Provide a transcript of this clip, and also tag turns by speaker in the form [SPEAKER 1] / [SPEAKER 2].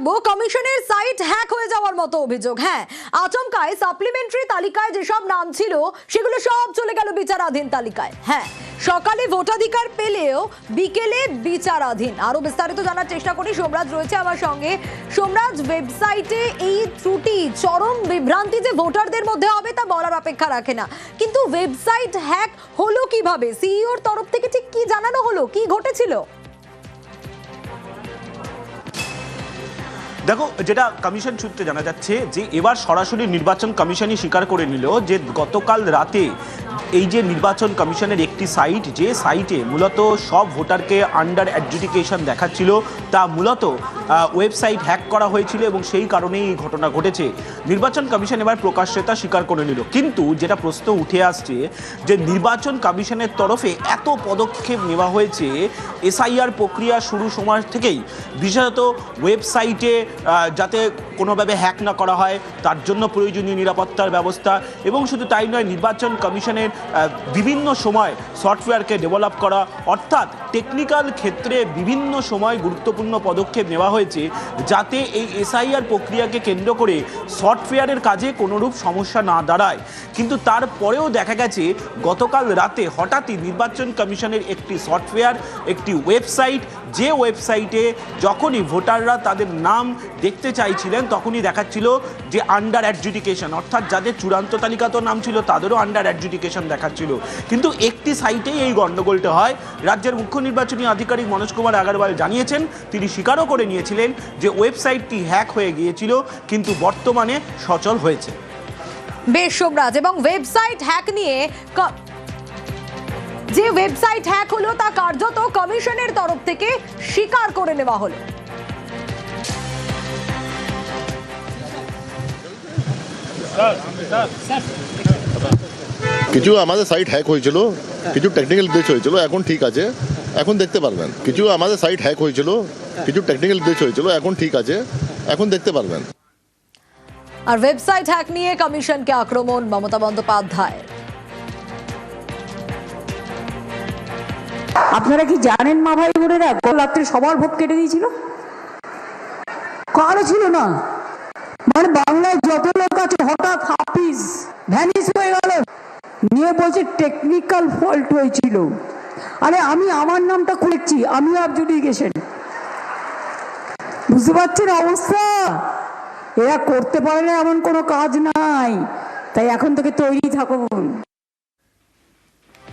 [SPEAKER 1] রাখবো কমিশনের site hack হয়ে যাওয়ার মতো অভিযোগ। হ্যাঁ, আচমকায় সাপ্লিমেন্টারি তালিকায় যেসব নাম ছিল সেগুলো সব চলে গেল বিচারাধীন তালিকায়। হ্যাঁ, সকালে ভোটাধিকার পেলেও বিকেলে বিচারাধীন। আরো বিস্তারিত জানার চেষ্টা করি, সোমরাজ রয়েছে আমার সঙ্গে। সোমরাজ, ওয়েবসাইটে এই ত্রুটি, চরম বিভ্রান্তি যে ভোটারদের মধ্যে হবে তা বলার অপেক্ষা রাখে না, কিন্তু ওয়েবসাইট হ্যাক হলো কিভাবে? সিইওর তরফ থেকে ঠিক কি জানানো হলো, কি ঘটেছিল?
[SPEAKER 2] দেখো, যেটা কমিশন সূত্রে জানা যাচ্ছে যে এবার সরাসরি নির্বাচন কমিশনই স্বীকার করে নিল যে গতকাল রাতে এই যে নির্বাচন কমিশনের একটি সাইট, যে সাইটে মূলত সব ভোটারকে আন্ডার অ্যাডজুডিকেশন দেখাচ্ছিল, তা মূলত ওয়েবসাইট হ্যাক করা হয়েছিল এবং সেই কারণেই এই ঘটনা ঘটেছে। নির্বাচন কমিশন এবার প্রকাশ্যে তা স্বীকার করে নিল, কিন্তু যেটা প্রশ্ন উঠে আসছে যে নির্বাচন কমিশনের তরফে এত পদক্ষেপ নেওয়া হয়েছে এসআইআর প্রক্রিয়া শুরু সময় থেকেই, বিশেষত ওয়েবসাইটে যাতে কোনোভাবে হ্যাক না করা হয় তার জন্য প্রয়োজনীয় নিরাপত্তার ব্যবস্থা, এবং শুধু তাই নয়, নির্বাচন কমিশনের বিভিন্ন সময় সফটওয়্যারকে ডেভেলপ করা, অর্থাৎ টেকনিক্যাল ক্ষেত্রে বিভিন্ন সময় গুরুত্বপূর্ণ পদক্ষেপ নেওয়া হয়েছে যাতে এই এসআইআর প্রক্রিয়াকে কেন্দ্র করে সফটওয়্যারের কাজে কোনোরূপ সমস্যা না দাঁড়ায়। কিন্তু তারপরেও দেখা গেছে গতকাল রাতে হঠাৎই নির্বাচন কমিশনের একটি সফটওয়্যার, একটি ওয়েবসাইট, যে ওয়েবসাইটে যখনই ভোটাররা তাদের নাম দেখতে চাইছিলেন তখনই দেখাচ্ছিল যে আন্ডার অ্যাডজুডিকেশন, অর্থাৎ যাদের চূড়ান্ত তালিকাতেও নাম ছিল তাদেরও আন্ডার অ্যাডজুডিকেশন দেখাচ্ছিল। কিন্তু একটি সাইটেই এই গণ্ডগোলটা হয়। রাজ্যের মুখ্য নির্বাচনী আধিকারিক মনোজ কুমার আগরওয়াল জানিয়েছেন, তিনি স্বীকারও করে নিয়েছিলেন যে ওয়েবসাইটটি হ্যাক হয়ে গিয়েছিল, কিন্তু বর্তমানে সচল হয়েছে।
[SPEAKER 1] বেশ সোমরাজ, এবং ওয়েবসাইট হ্যাক নিয়ে যে ওয়েবসাইট হ্যাক হলো তা কার্যত কমিশনের তরফ থেকে স্বীকার করে নেওয়া হলো।
[SPEAKER 3] কিছু আমাদের সাইট হ্যাক হয়েছিল, কিছু টেকনিক্যাল গ্লিচ হয়েছিল, এখন ঠিক আছে, এখন দেখতে পারবেন। কিছু আমাদের সাইট হ্যাক হয়েছিল, কিছু টেকনিক্যাল গ্লিচ হয়েছিল, এখন ঠিক আছে, এখন দেখতে পারবেন।
[SPEAKER 1] আর ওয়েবসাইট হ্যাক নিয়ে কমিশনকে আক্রমণ মমতা বন্দ্যোপাধ্যায়।
[SPEAKER 4] আপনারা কি জানেন মা ভাই বোনেরা, গত রাত্রে সবার ভোট কেটে দিয়েছিল, কারো ছিল না। মানে বাংলায় যত লোক আছে হঠাৎ হাফিজ ভ্যানিস হয়ে গেল, নিয়ে বলছে টেকনিক্যাল ফল্ট হয়েছিল। আরে আমি আমার নামটা খুলেছি, আমিও অ্যাডজুডিকেশন। বুঝতে পারছেন অবস্থা? এরা করতে পারে না এমন কোনো কাজ নাই, তাই এখন থেকে তৈরি থাকুন।